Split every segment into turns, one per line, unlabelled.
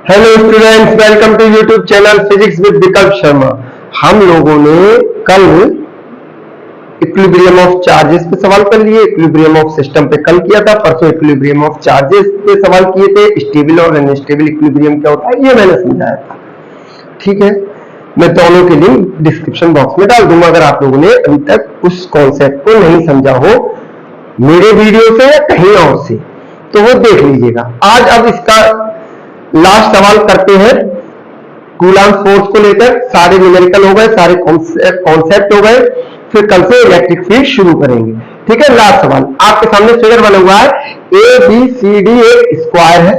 Hello students, welcome to YouTube channel physics with Vikalp Sharma. हम लोगों ने कल इक्विलिब्रियम ऑफ चार्जेस पे सवाल कर लिए, इक्विलिब्रियम ऑफ सिस्टम पे कल किया था, परसों इक्विलिब्रियम ऑफ चार्जेस पे सवाल किए थे। स्टेबल और अनस्टेबल इक्विलिब्रियम क्या होता है ये मैंने समझाया था। ठीक है, मैं दोनों के लिंक डिस्क्रिप्शन बॉक्स में डाल दूंगा अगर आप लोगों ने अभी तक उस कॉन्सेप्ट को नहीं समझा हो मेरे वीडियो से या कहीं और से, तो वो देख लीजिएगा। आज अब इसका लास्ट सवाल करते हैं कूलाम्ब फोर्स को लेकर। सारे न्यूमेरिकल हो गए, सारे कॉन्सेप्ट हो गए, फिर कल से इलेक्ट्रिक फील्ड शुरू करेंगे। ठीक है, लास्ट सवाल आपके सामने फिगर बना हुआ है। ए बी सी डी एक स्क्वायर है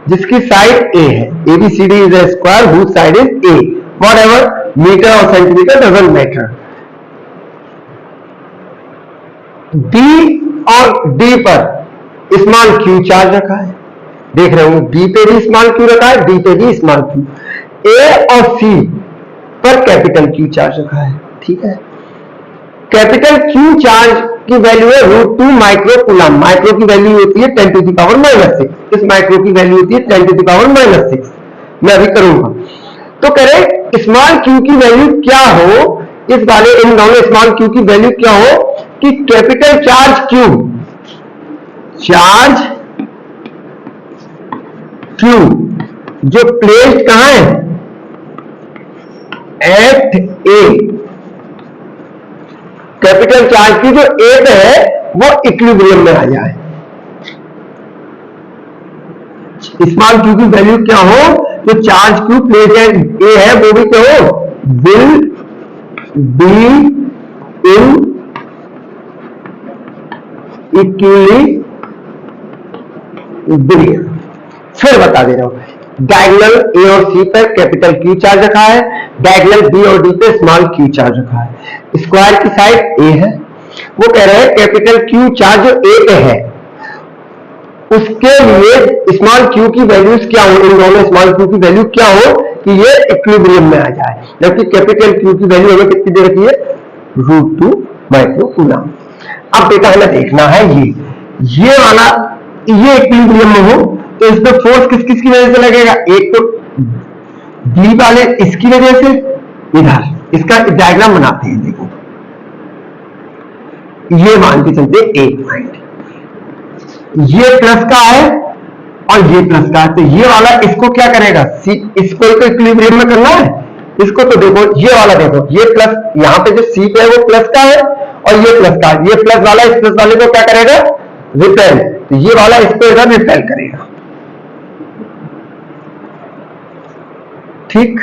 जिसकी साइड ए है। A B C D is a square whose side is A. Whatever, meter और सेंटीमीटर डजंट मैटर। डी और डी पर स्मॉल क्यू चार्ज रखा है, देख रहे होंगे। डी पे भी स्मॉल क्यू रखा है, डी पे भी स्मॉल क्यू। ए और सी पर कैपिटल क्यू चार्ज रखा है। ठीक है, कैपिटल क्यू चार्ज की वैल्यू है √2 माइक्रो कूलम। माइक्रो की वैल्यू होती है 10 टू द पावर -6। इस माइक्रो की वैल्यू होती है 10 टू द पावर -6। मैं अभी करूंगा। तो कह रहे स्मॉल क्यू की वैल्यू क्या हो, इस वाले इन दोनों स्मॉल क्यू की वैल्यू क्या हो कि capital charge Q, charge Q जो प्लेस्ड कहां है एट ए, कैपिटल चार्ज की जो ए पे है वो इक्विलिब्रियम में आ जाए। स्मॉल क्यू की वैल्यू क्या हो, जो चार्ज क्यू प्लेस्ड एट ए है वो भी क्या हो, विल बी इन इक्विलिब्रियम। फिर बता दे रहा हूं, डायगोनल ए और सी पर कैपिटल क्यू चार्ज रखा है, डायगोनल बी और डी पे स्मॉल क्यू चार्ज रखा है। स्क्वायर की साइड ए है, वो कह रहे हैं कैपिटल क्यू चार्ज जो ए पे है उसके लिए स्मॉल क्यू की वैल्यूज क्या हो, इन दोनों स्मॉल क्यू की वैल्यू क्या हो कि ये इक्विलिब्रियम में आ जाए। जबकि कैपिटल क्यू की वैल्यू हमें कितनी दे रखी है, √2 माइक्रो कूलम। अब बेटा हमें देखना है ये वाला, ये इक्विलिब्रियम में हो तो इस पर फोर्स किस किस की वजह से लगेगा। एक तो डी वाले इसकी वजह से, इधर इसका डायग्राम बनाते हैं। देखो ये मान के चलते एक पॉइंट, ये प्लस का है और ये प्लस का है, तो ये वाला इसको क्या करेगा, इसको तो इक्विलिब्रियम में करना है। इसको तो देखो ये वाला, देखो ये प्लस, यहाँ पे जो सी पे है वो प्लस का है और ये प्लस का है। ये प्लस वाला इस प्लस वाले को क्या करेगा, रिपेल। तो ये वाला इसको इधर रिपेल करेगा। ठीक,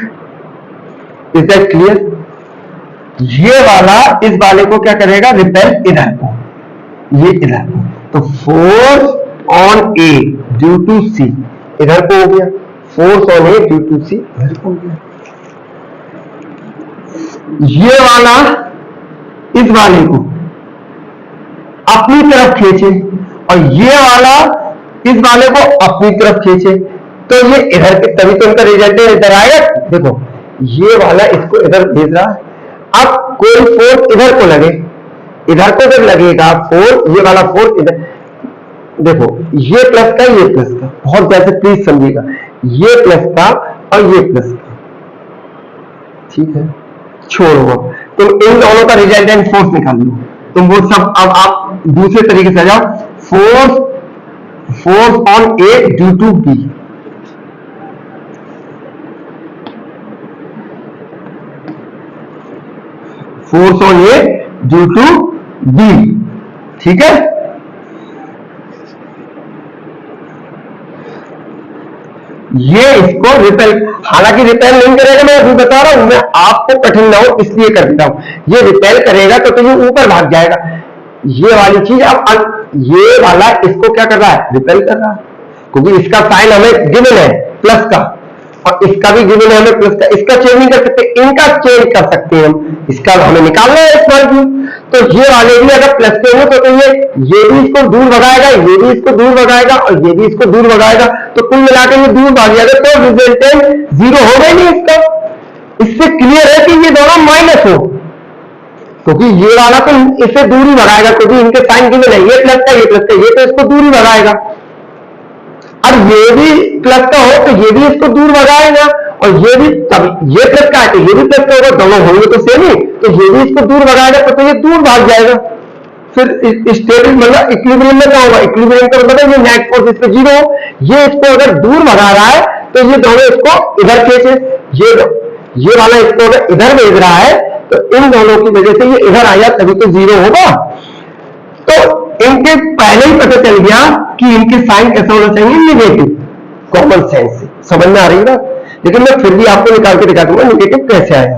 इज दैट क्लियर। ये वाला इस वाले को क्या करेगा, रिपेल इधर को, ये इधर को। तो force on A due to C इधर को हो गया, force on A due to C इधर को हो गया। ये वाला इस वाले को अपनी तरफ खींचे और ये वाला इस वाले को अपनी तरफ खींचे, तो ये इधर के, तभी तो उनका रिजल्टेंट इधर आएगा। देखो ये वाला इसको इधर भेज रहा है। अब कोई फोर्स इधर को लगे, इधर को जब लगेगा फोर्स, ये वाला फोर्स इधर, देखो ये प्लस का ये प्लस का, बहुत जैसे प्लीज समझिएगा, ये प्लस का और ये प्लस का। ठीक है, छोड़ो अब तुम इन दोनों का रिजल्टेंट फोर्स निकाल लो। तुम वो सब अब आप दूसरे तरीके से जाओ। Force on A due to B, force on A due to B. ठीक है, ये इसको रिपेल, हालांकि रिपेल नहीं करेगा, मैं अभी बता रहा हूं, मैं आपको कठिन ना हो इसलिए कर देता हूं। ये रिपेल करेगा तो ये ऊपर भाग जाएगा ये वाली चीज। अब ये वाला इसको क्या कर रहा है, रिपेल कर रहा है, क्योंकि इसका साइन हमें गिवन है प्लस का और इसका भी गिवन है हमें प्लस का। इसका चेंज नहीं कर सकते, इनका चेंज कर सकते हैं हम, इसका हमें निकालना है स्मॉल क्यू। तो ये वाले भी अगर प्लस के हो तो ये भी इसको दूर भगाएगा, ये भी इसको दूर भगाएगा और ये भी इसको दूर भगाएगा, तो कुल मिलाकर ये दूर भाग जाएगा, तो रिजल्टेंट 0 हो गई नहीं इसका। इससे क्लियर है कि ये दोनों माइनस हो, क्योंकि ये वाला तो इससे दूरी भगाएगा, क्योंकि इनके साइन गिवन है, ये प्लस का ये प्लस का, ये तो इसको दूरी भगाएगा। अब ये भी प्लस का हो तो ये भी इसको दूर भगाएगा, और ये भी, तब ये प्लस का है तो ये भी प्लस का होगा, दोनों होंगे तो सेम ही, तो ये भी इसको दूर भगाएगा तो ये दूर भाग जाएगा। फिर स्टेबल मतलब इक्विलिब्रियम में क्या होगा, इक्विलिब्रियम का मतलब है ये नेट फोर्स इस पे जीरो, ये इसको अगर दूर भगा रहा है तो ये दोनों इसको इधर खींचे, ये वाला इसको अगर इधर भेज रहा है तो इन दोनों की वजह से ये इधर आया तभी तो जीरो होगा। तो इनके पहले ही पता चल गया कि इनके साइन कैसा होना चाहिए, निगेटिव, कॉमन सेंस से समझ में आ रही है ना। लेकिन मैं फिर भी आपको निकाल के दिखा दूंगा निगेटिव कैसे आया।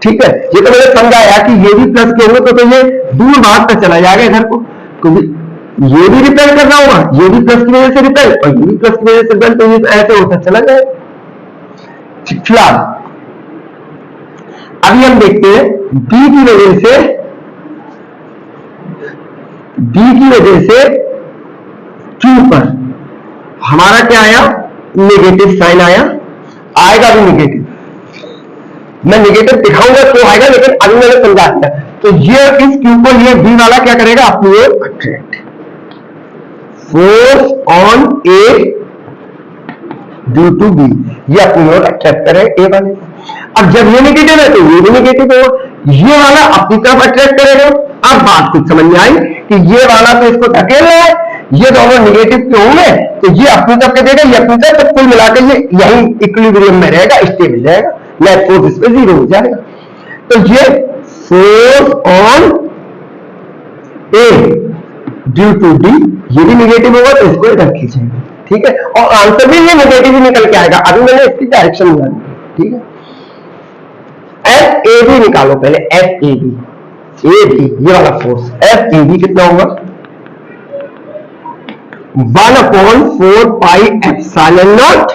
ठीक है, ये तो मैंने समझाया कि ये भी प्लस के होंगे तो ये दूर भाग कर चला जाएगा इधर को, क्योंकि ये भी रिपेल करना होगा, ये भी प्लस की वजह से रिपेल और ये भी प्लस की वजह से रिपेल, तो ये ऐसे होता चला जाएगा। फिलहाल अभी हम देखते हैं बी की वजह से क्यू पर हमारा क्या आया, नेगेटिव साइन आएगा भी निगेटिव। मैं निगेटिव दिखाऊंगा क्यों आएगा, लेकिन अभी मैंने समझा दिया। तो ये इस क्यू को ये बी वाला क्या करेगा, अपनी ओर attract, force on A due to B, ये अपनी ओर अट्रैक्ट करेगा ए वाले। अब जब ये नेगेटिव है तो ये भी नेगेटिव होगा, ये वाला अपनी तरफ अट्रैक्ट करेगा। अब बात कुछ समझ में आई कि ये वाला तो इसको धकेल रहा है, ये दोनों नेगेटिव क्यों होंगे, तो ये अपनी तरफ के देगा, ये अपनी तरफ, तो कुल मिलाकर ये यही इक्विलिब्रियम में रहेगा, स्टेबल रहेगा, नेट फोर्स इस पे जीरो हो जाएगा। तो ये force on A due to D, ये भी नेगेटिव होगा तो इसको इधर खींचेंगे। ठीक है, और आंसर भी ये नेगेटिव ही निकल के आएगा। अभी मैंने इसकी डायरेक्शन निकाली। ठीक है, एफ ए बी निकालो पहले, एफ ए बी ये वाला फोर्स, एफ ए बी कितना होगा, 1/4 pi epsilon naught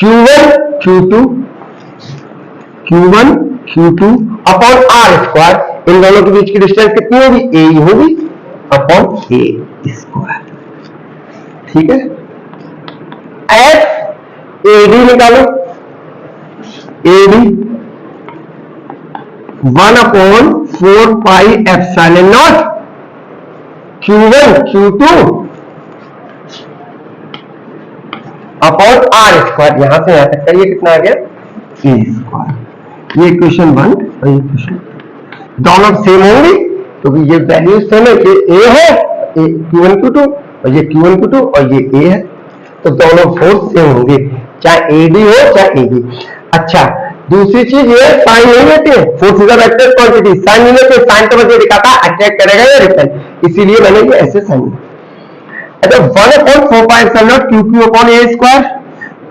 Q1 Q2 upon are square. इन दोनों के बीच की डिस्टेंस कितनी होगी, ए ही होगी, अपॉन ए स्क्वायर। ठीक है, एफ ए बी निकालो, A B 1/4 pi epsilon naught Q1 Q2 upon are square. यहां से यहां तक का ये कितना आ गया, ए स्क्वायर। ये इक्वेशन 1 और ये इक्वेशन, दोनों सेम होंगी क्योंकि ये वैल्यू सेम है, ये ए है Q1 Q2 और ये Q1 Q2 और ये ए है, तो दोनों फोर्स सेम होंगे, चाहे ए डी हो चाहे ए बी। अच्छा, दूसरी चीज ये साइन नहीं लेते, force is a vector quantity, sign नहीं लेते, साइन तो मुझे दिखाता है अट्रैक्ट करेगा या रिपेल, इसीलिए मैंने ये ऐसे साइन। अच्छा, 1/4 pi epsilon not QQ upon A square,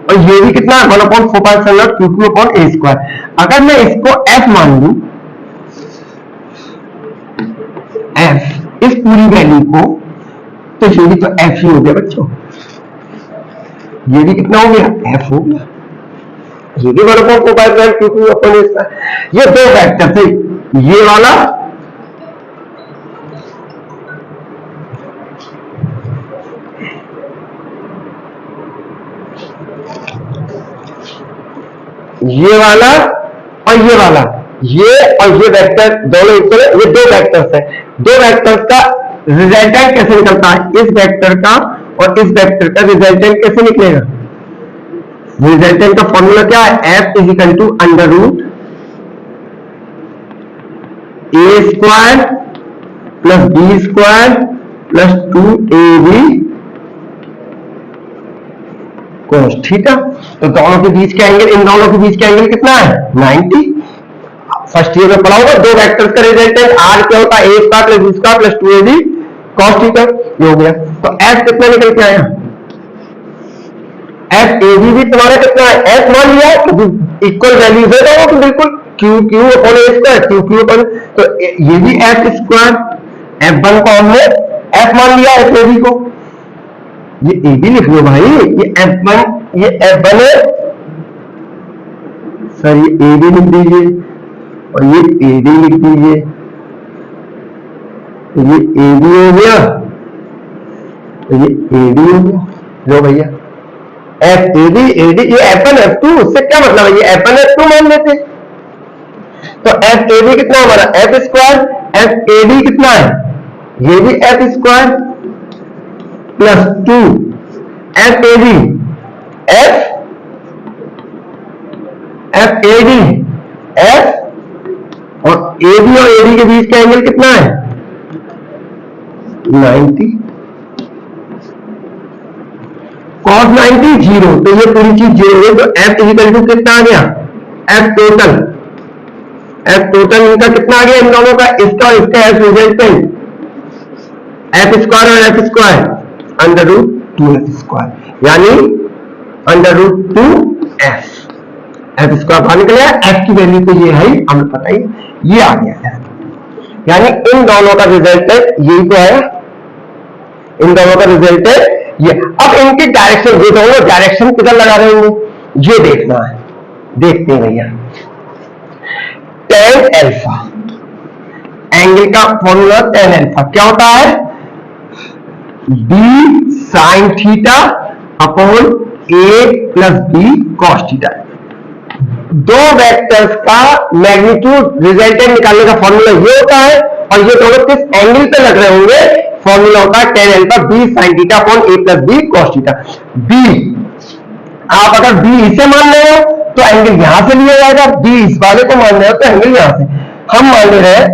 और ये भी कितना है 1/4 pi epsilon not QQ upon A square. अगर मैं इसको F मान लूं, F इस पूरी वैल्यू को, तो ये भी तो F ही हो गया बच्चों, ये भी कितना हो गया, F हो गया, ये भी 1/4 पाई एप्सिलॉन QQ अपॉन ए स्क्वायर। ये दो वेक्टर थे, ये वाला ये वाला और ये वाला, ये और ये वेक्टर दोनों इक्वल है, ये दो वेक्टर्स है, दो वेक्टर्स का रिजल्टेंट कैसे निकलता है, इस वेक्टर का और इस वेक्टर का रिजल्टेंट कैसे निकलेगा, रिजल्टेंट का फॉर्मूला क्या है, F is equal to under root A square plus B square plus 2ab cos theta. तो दोनों के बीच का एंगल, इन दोनों के बीच का एंगल कितना है, 90। फर्स्ट ईयर में पढ़ा होगा, दो वेक्टर्स का रिजल्टेंट आर क्या होता है, a square plus B square plus 2ab cos theta, ये हो गया। तो एफ कितना निकल के आया, एफ ए बी भी तुम्हारा कितना है, एफ मान लिया क्योंकि इक्वल वैल्यूज है दोनों की, बिल्कुल क्यू क्यू अपॉन ए स्क्वायर, क्यू क्यू अपॉन, तो ये भी एफ स्क्वायर, F1 को हमने एफ मान लिया, एफ ए बी को, ये ए बी लिख लो भाई, ये F1 है, सर ये ए बी लिख दीजिए और ये ए डी लिख दीजिए, तो ये ए बी हो गया, तो ये ए डी हो गया, लो भैया एफ ए डी, ये F1 F2, उससे क्या मतलब है, ये F1 F2 मान लेते। तो एफ ए बी कितना हमारा, F square, F A D कितना है, ये भी F square plus 2 F A D, F A D, F और ए बी और ए डी के बीच का एंगल कितना है 90, cos 90 0, तो ये पूरी चीज जीरो है, तो एफ इक्वल टू कितना आ गया, एफ टोटल इनका कितना आ गया इन दोनों का, इसका और इसका एफ रिजल्टेंट एफ स्क्वायर और F square under root 2 F square, यानी अंडर रूट 2 एफ स्क्वायर बाहर निकल गया, एफ की वैल्यू तो ये है हमें पता ही, ये आ गया है, यानी इन दोनों का रिजल्टेंट यही तो है, इन दोनों का रिजल्टेंट ये। अब इनकी डायरेक्शन, ये दोनों डायरेक्शन किधर लगा रहे होंगे ये देखना है, देखते हैं भैया। tan अल्फा, एंगल का फॉर्मूला tan अल्फा क्या होता है, b sin theta upon a plus b cos theta. दो वेक्टर्स का मैग्नीट्यूड रिजल्टेंट निकालने का फॉर्मूला ये होता है, और ये दोनों किस एंगल पे लग रहे होंगे, फॉर्मूला होता है tan alpha b sin theta upon a plus b cos theta. b आप अगर b इसे मान रहे हो तो एंगल यहां से लिया जाएगा, b इस वाले को मान रहे हो तो एंगल यहां से, हम मान ले रहे हैं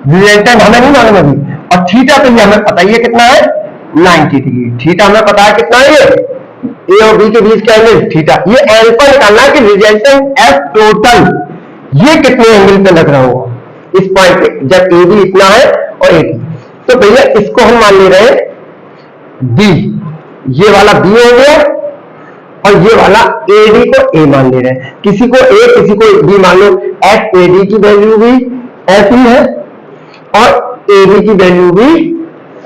रिजल्टेंट हमें नहीं मालूम अभी, और थीटा तो ये हमें पता ही है कितना है 90 डिग्री, थीटा हमें पता है कितना है, ए और बी के बीच का एंगल थीटा, ये अल्फा निकालना है कि रिजल्टेंट एफ टोटल ये कितने एंगल पे लग रहा होगा इस पॉइंट पे, जब ए बी इतना है और ए बी, तो भैया इसको हम मान ले रहे हैं बी, ये वाला बी हो गया, और ये वाला ए डी को ए मान ले रहे हैं, किसी को ए किसी को बी मान लो, एफ ए डी की वैल्यू भी एफ ही है और ए बी की वैल्यू भी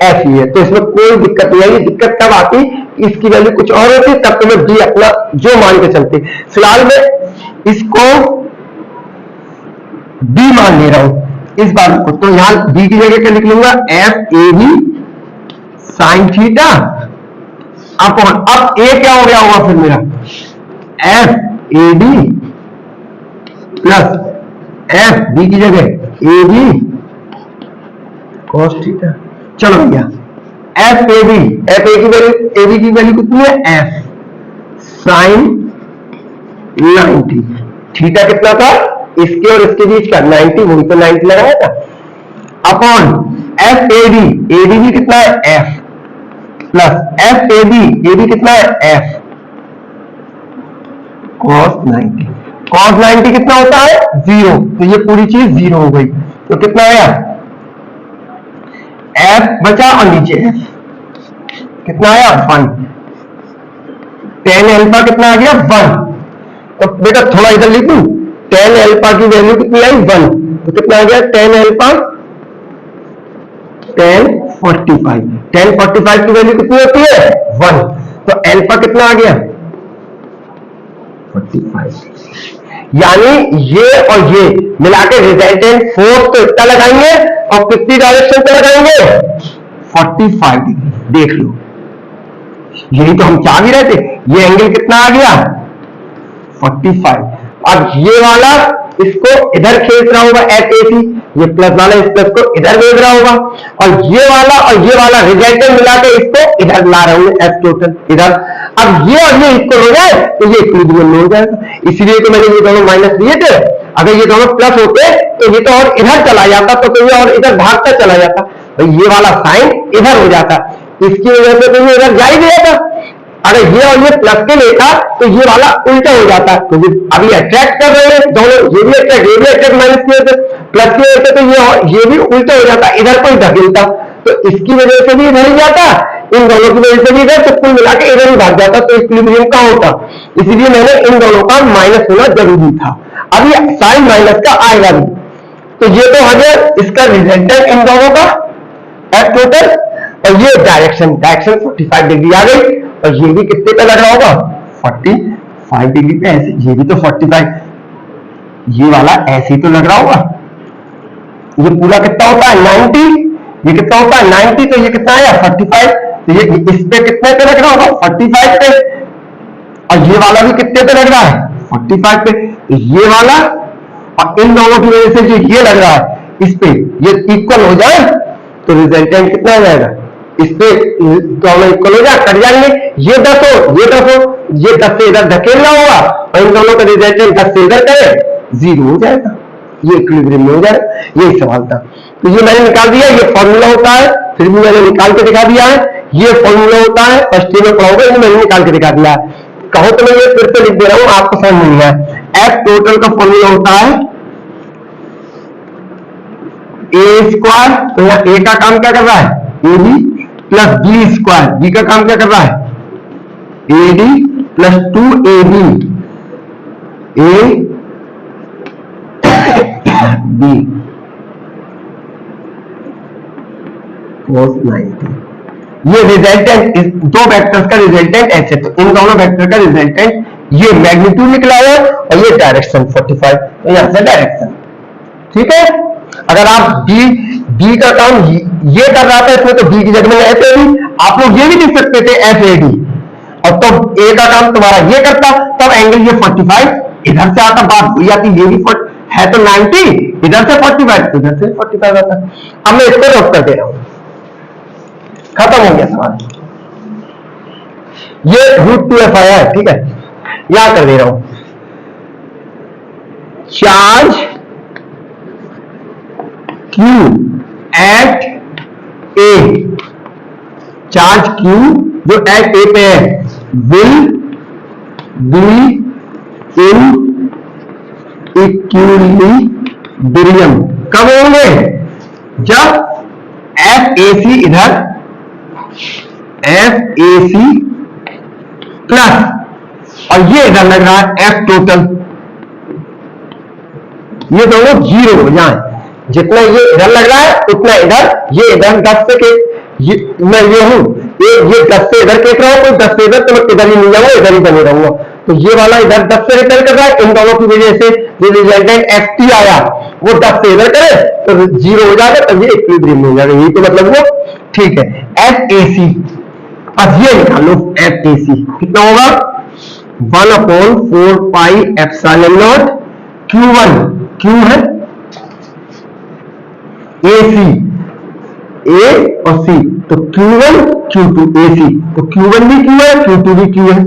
एफ ही है, तो इसमें कोई दिक्कत नहीं आएगी। दिक्कत तब आती इसकी वैल्यू कुछ और होती, तब तो मैं डी अपना जो मान के चलते, फिलहाल मैं इसको बी मान ले रहा हूं इस बात को, तो यहां बी की जगह क्या लिख लूंगा, F A B sine theta upon, अब ए क्या हो गया होगा फिर मेरा, F A D plus F B की जगह ए बी कॉस थीटा। चलो भैया एफ ए की वैल्यू, ए बी की वैल्यू कितनी है, एफ साइन 90, थीटा कितना था इसके और इसके बीच का 90, वही तो 90 लगाया था, अपॉन एफ ए डी भी कितना है F plus F A B कितना है एफ cos 90 कितना होता है 0, तो ये पूरी चीज 0 हो गई, तो कितना आया एफ बचा और नीचे एफ कितना आया 1, tan अल्फा कितना आ गया 1, तो बेटा थोड़ा इधर लिख दूं, tan अल्फा की वैल्यू कितनी आई 1, तो कितना आ गया tan अल्फा tan 45 की वैल्यू कितनी होती है 1, तो अल्फा कितना आ गया 45, यानी ये और ये मिला के रिजल्टेंट फोर्स तो इतना लगाएंगे और कितनी डायरेक्शन पे लगाएंगे 45 डिग्री, देख लो यही तो हम चाह भी रहे थे, ये एंगल कितना आ गया 45, अब ये वाला इसको इधर खींच रहा होगा एफ ए सी, ये प्लस वाला इस प्लस को इधर भेज रहा होगा, और ये वाला रिजल्टेंट मिला के इसको इधर ला रहे होंगे एफ टोटल इधर, अब ये और ये इक्वल हो जाए तो ये इक्विलिब्रियम में हो जाएगा, इसलिए तो मैंने ये दोनों माइनस लिए थे, अगर ये दोनों प्लस होते तो ये तो और इधर चला जाता, तो ये और इधर भागता चला जाता, तो ये वाला साइन इधर हो जाता, इसकी वजह से तो ये इधर जा ही गया था, अगर ये और ये प्लस के लेता तो ये वाला उल्टा हो जाता, क्योंकि तो अभी अट्रैक्ट कर रहे हैं दोनों, ये भी अट्रैक्ट माइनस किए थे, प्लस के लेते तो ये भी उल्टा हो जाता, इधर कोई धकेलता तो इसकी वजह से भी इधर ही जाता, इन दोनों की वजह से भी इधर, तो कुल मिला के इधर ही भाग जाता, तो इक्विलिब्रियम का होता, इसलिए मैंने इन दोनों का माइनस होना जरूरी था। अभी साइन माइनस का आएगा भी, तो ये तो आ गया इसका रिजल्टेंट इन दोनों का एफ टोटल, और ये डायरेक्शन 45 डिग्री आ गई, और ये भी कितने पे लग रहा होगा 45 डिग्री पे, ऐसे ये भी तो 45, ये वाला ऐसे ही तो लग रहा होगा, ये पूरा कितना होता है 90, ये कितना होता है 90, तो ये कितना आया 45, तो ये इस पे कितने पे लग रहा होगा 45 पे, और ये वाला भी कितने पे लग रहा है 45 पे, ये वाला और इन दोनों की वजह से जो ये लग रहा है इस पे ये इक्वल हो जाए तो रिजल्टेंट कितना आ जाएगा इस पे दोनों इक्वल हो जाए, कट जाएंगे, ये 10 हो, ये 10 हो, ये 10 से इधर धकेलना होगा और इन दोनों का रिजल्टेंट 10 से इधर करे, 0 हो जाएगा, ये इक्विलिब्रियम में हो जाएगा। यही सवाल था, तो ये मैंने निकाल दिया, ये फॉर्मूला होता है, फिर भी मैंने निकाल के दिखा दिया है, ये फॉर्मूला होता है, फर्स्ट ईयर में पढ़ाओगे, ये मैंने निकाल के दिखा दिया है। कहो तो मैं ये फिर से लिख दे रहा हूं, आपको समझ नहीं है। एफ टोटल का फॉर्मूला होता है ए स्क्वायर, तो यहाँ ए का काम क्या कर रहा है, A B plus B square, B का काम क्या कर रहा है, A D plus 2ab A B cos 90। ये रिजल्टेंट, दो वेक्टर्स का रिजल्टेंट ऐसे, तो इन दोनों वेक्टर का रिजल्टेंट ये मैग्नीट्यूड निकला है और ये डायरेक्शन 45, तो यहां से डायरेक्शन, ठीक है। अगर आप डी का काम ये कर रहा था इसमें, तो डी की जगह में एफ ए डी, आप लोग ये भी लिख सकते थे एफ ए डी, और तो ए का काम तुम्हारा ये करता, तब एंगल ये 45 इधर से आता, बात हुई आती, ये भी है तो 90, इधर से 45, इधर से 45 आता। अब मैं इसको रख कर दे रहा हूं, खत्म हो गया सवाल। ये √2f आया है, ठीक है, यहां कर दे रहा हूं, चार्ज Q एट ए, चार्ज Q जो एट ए पे है, विल बी इन इक्विलिब्रियम, कब होंगे, जब एफ ए सी इधर, एफ ए सी प्लस और ये इधर लग रहा है एफ टोटल, ये दोनों 0 हो जाए, जितना ये इधर लग रहा है उतना इधर, ये इधर 10 से के मैं ये हूं, ये 10 से इधर केट रहा हूं, कोई 10 से इधर, तो मैं इधर ही नहीं जाऊंगा, इधर ही बने रहूंगा, तो ये वाला इधर 10 से रिटर्न कर रहा है, इन दोनों की वजह से जो रिजल्टेंट एफ टी आया वो 10 से इधर करे तो 0 हो जाएगा, तब ये इक्विलिब्रियम में हो जाएगा, यही तो मतलब वो, ठीक है। एफ ए सी, अब ये निकालो, एफ ए सी कितना होगा, 1/4 pi epsilon naught Q1, Q है ए सी, ए और सी, तो Q1 Q2 ए सी, तो Q1 भी Q है, Q2 भी Q है,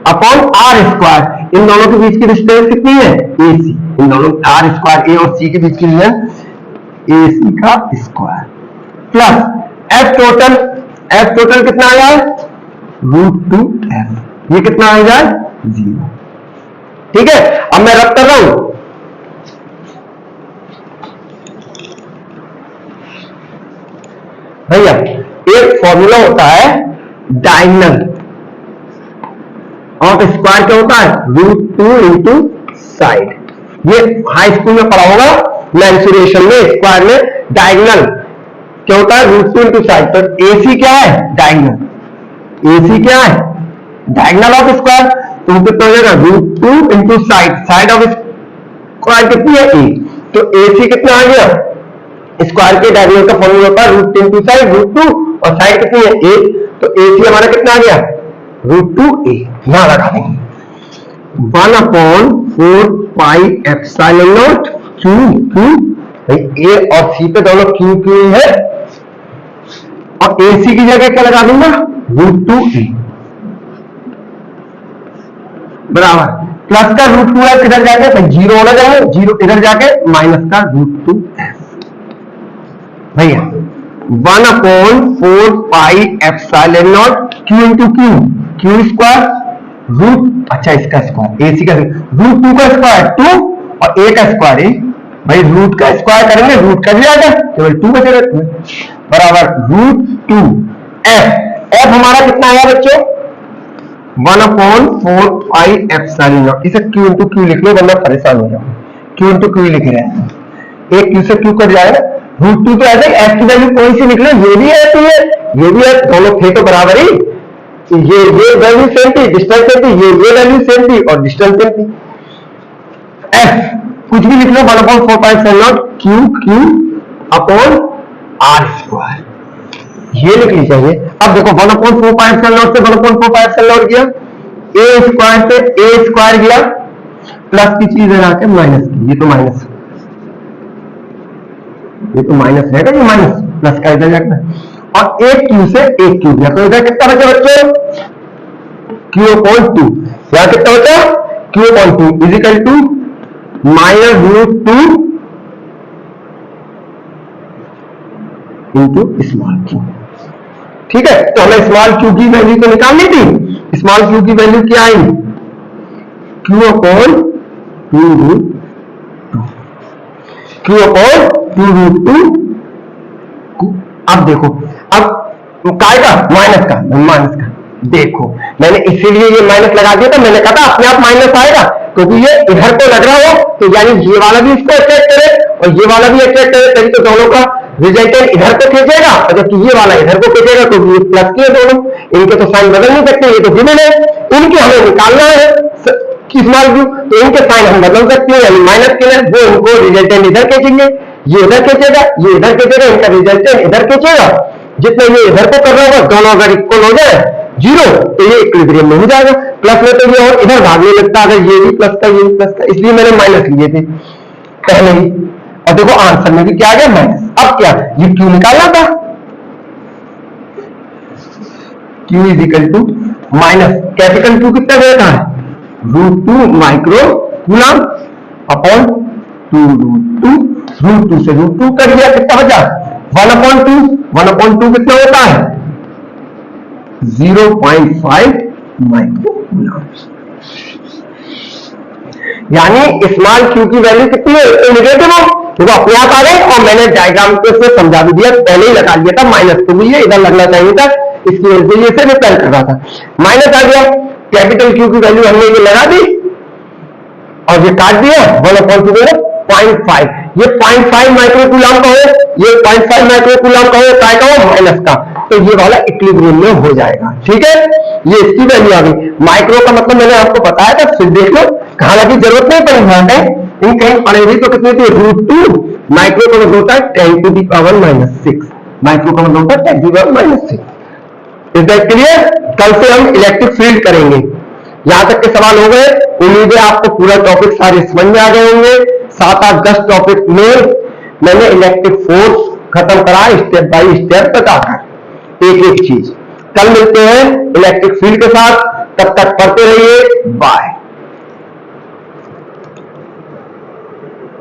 अपॉन आर स्क्वायर, इन दोनों के बीच की डिस्टेंस कितनी है, ए सी, इन दोनों आर स्क्वायर, ए और सी के बीच की डिस्टेंस ए सी का square, plus F total, F total कितना आ जाए, √2f, ये कितना आ जाए, 0, ठीक है। अब मैं रब कर रहा हूं, भैया एक फॉर्मूला होता है डायगोनल ऑफ स्क्वायर, क्या होता है, √2 इंटू साइड, ये हाई स्कूल में पढ़ा होगा, मेंसुरेशन में, स्क्वायर में डायगोनल क्या होता है, √2 इंटू साइड, तो एसी क्या है, डायगोनल, एसी क्या है, डायगोनल ऑफ स्क्वायर, तो कितना हो जाएगा, √2 into side, side of square कितनी है, ए, तो एसी कितना आ गया, स्क्वायर के डायगोनल का फॉर्मूला होता है √2 इंटू साइड, √2 और साइड कितनी है, ए, तो एसी हमारा कितना आ गया, √2a, यहां लगा देंगे, 1/4 पाई एप्सिलॉन नॉट Q, ए और सी पे दोनों Q है, और एसी की जगह क्या लगा दूंगा, √2a बराबर, प्लस का √2f इधर जाके तो 0 होना चाहिए, 0 इधर जाके माइनस का √2f, भैया 1/4 pi epsilon naught Q into Q square root, अच्छा इसका स्क्वायर, एसी का √2 का स्क्वायर 2 और a का स्क्वायर ए, भाई रूट का स्क्वायर करेंगे रूट का भी आ जाए, केवल 2 बचेगा, बराबर √2f, f हमारा कितना आया बच्चों, 1/4 पाई एप्सिलॉन नॉट, इसे Q इंटू Q लिख लो वरना परेशान हो जाओगे, Q इंटू Q लिख रहे हैं, एक Q से Q कट जाएगा, √2 तो ऐसे f की वैल्यू कोई सी निकले, ये भी है तो ये भी है, दोनों थे तो बराबर ही, ये वैल्यू सेम थी, डिस्टेंस सेम थी, ये वैल्यू सेम थी और डिस्टेंस सेम थी, f कुछ भी लिख लो, 1/4 pi epsilon naught Q upon r square, ये लिखनी चाहिए। अब देखो 1/4 पाई एप्सिलॉन नॉट से 1/4 पाई एप्सिलॉन नॉट गया, a स्क्वायर से a स्क्वायर गया, प्लस की चीज है जाके माइनस की, ये तो माइनस, ये तो माइनस रहेगा, ये माइनस प्लस का इधर जाएगा, और एक क्यू से एक क्यू गया, तो इधर कितना बचा बच्चों, क्यू अपॉन टू। यहां कितना बचा, Q upon two equal to -√2 into small Q. ठीक है, तो हमें स्मॉल क्यू की वैल्यू तो निकालनी थी। स्मॉल क्यू की वैल्यू क्या आई, क्यू अपॉन 2√2, क्यू अपॉन 2√2। अब देखो, अब काय का, माइनस का देखो, मैंने इसीलिए ये माइनस लगा दिया था, मैंने कहा था अपने आप माइनस आएगा, क्योंकि ये इधर को लग रहा हो तो यानी ये वाला भी इसको अट्रैक्ट करे और ये वाला भी अट्रैक्ट करे, तभी तो दोनों का रिजल्टेंट इधर को खींचेगा, और जबकि ये वाला इधर को खींचेगा, तो ये प्लस के दोनों, इनके तो साइन बदल नहीं सकते, ये तो गिवन है, इनके हमें निकालना है स्मॉल क्यू, तो इनके साइन हम बदल सकते हैं, यानी माइनस के लिए वो इनको रिजल्टेंट इधर खींचेंगे, ये इधर खींचेगा, ये इधर खींचेगा, इनका रिजल्टेंट इधर खींचेगा, जितना ये इधर को कर रहा होगा दोनों अगर इक्वल हो जाए 0 तो ये इक्विलिब्रियम में हो जाएगा। प्लस में तो ये और इधर भागने लगता अगर ये भी प्लस का ये भी प्लस का, इसलिए मैंने माइनस लिए थे पहले ही, और देखो आंसर में भी क्या आ गया, माइनस। अब क्या, ये क्यू निकालना था, Q is equal to minus capital Q कितना गया था, √2 माइक्रो कूलम अपॉन 2√2, √2 से √2 कर दिया, कितना बचा 1/2, 1/2 कितना होता है 0.5 माइक्रो कूलम। यानी स्मॉल क्यू की वैल्यू कितनी है, नेगेटिव हो, देखो अपने आप आ गए, और मैंने डायग्राम से समझा भी दिया, पहले ही लगा दिया था माइनस, तो ये इधर लगना चाहिए था, इसकी वजह से ये से रिपेयर कर रहा था, माइनस आ गया। कैपिटल क्यू की वैल्यू हमने ये लगा दी और ये काट दिया, 1/2 0.5, ये 0.5 माइक्रोकूलम का हो, ये 0.5 माइक्रोकूलम का हो, काय का हो, माइनस का, तो ये वाला इक्विलिब्रियम में हो जाएगा। ठीक है, ये इसकी वैल्यू आ गई। माइक्रो का मतलब मैंने आपको बताया था, फिर देख लो, हालांकि जरूरत नहीं पड़ी ध्यान है, इन कहीं पड़े हुई तो कितनी थी, √2, माइक्रो का मतलब होता है 10⁻⁻6, माइक्रो का मतलब होता है 10⁻⁻6। Is that clear? कल से हम इलेक्ट्रिक फील्ड करेंगे। यहां तक के सवाल हो गए, उम्मीद है आपको पूरा टॉपिक सारे समझ में आ गए होंगे। 7-8-10 टॉपिक में मैंने इलेक्ट्रिक फोर्स खत्म करा, स्टेप बाय स्टेप बताकर एक एक चीज। कल मिलते हैं इलेक्ट्रिक फील्ड के साथ, तब तक पढ़ते रहिए, बाय।